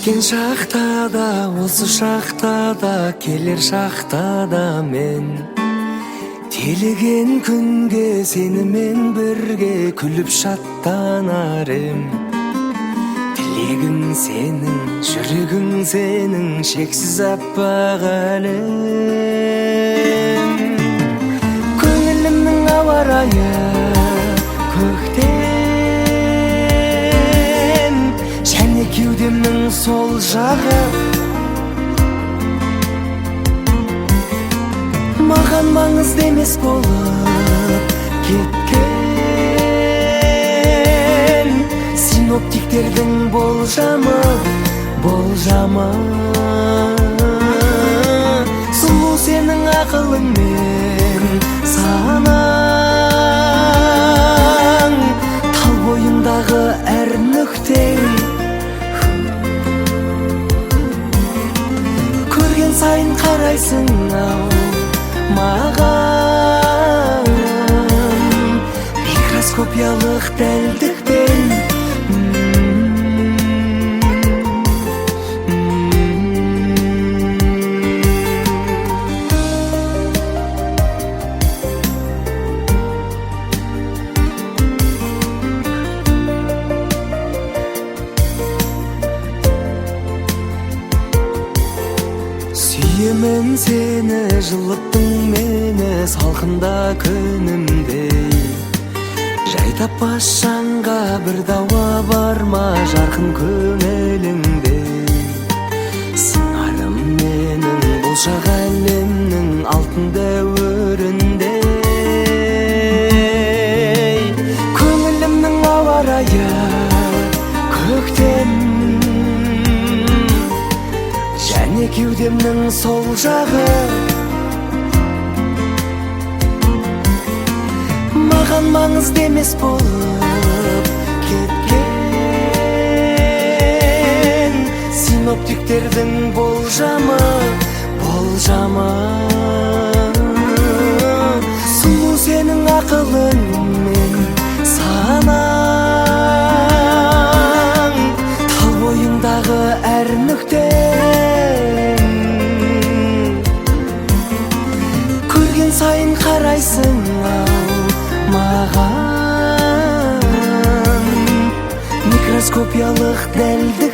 Өткен шақта да, осы шақта да, келер шақта да мен телеген күнге сенімен бірге күліп шаттанар ем. Тілегім сенің, жүрегің сенің, шексіз аппақ әлем. Көңілімнің ауа райы көктем, және кеудемнің сол жағы. Маған маңызды емес болып кеткен синоптиктердің болжамы. Сұлу сенің ақылың мен санаң, тал бойындағы әр нүктең. Көрген сайын қарайсың ау маған, микроскопиялық дәлдікпен. Сүйемін сені, жылыттың мені салқында күнімдей. Жай таппас жанға бір дауа бар ма жарқын көңіліңде. Сыңарым менің болшақ әлемнің алтын дәуірінде. Көңілімнің ауа райы көктем, және кеудемнің сол жағы. Маған маңызды емес болып кеткен синоптиктердің болжамы. Сұлу сенің ақылың мен санаң, тал бойындағы әр нүкте. Көрген сайын қарайсың ау маған, микроскопиялық дәлдік.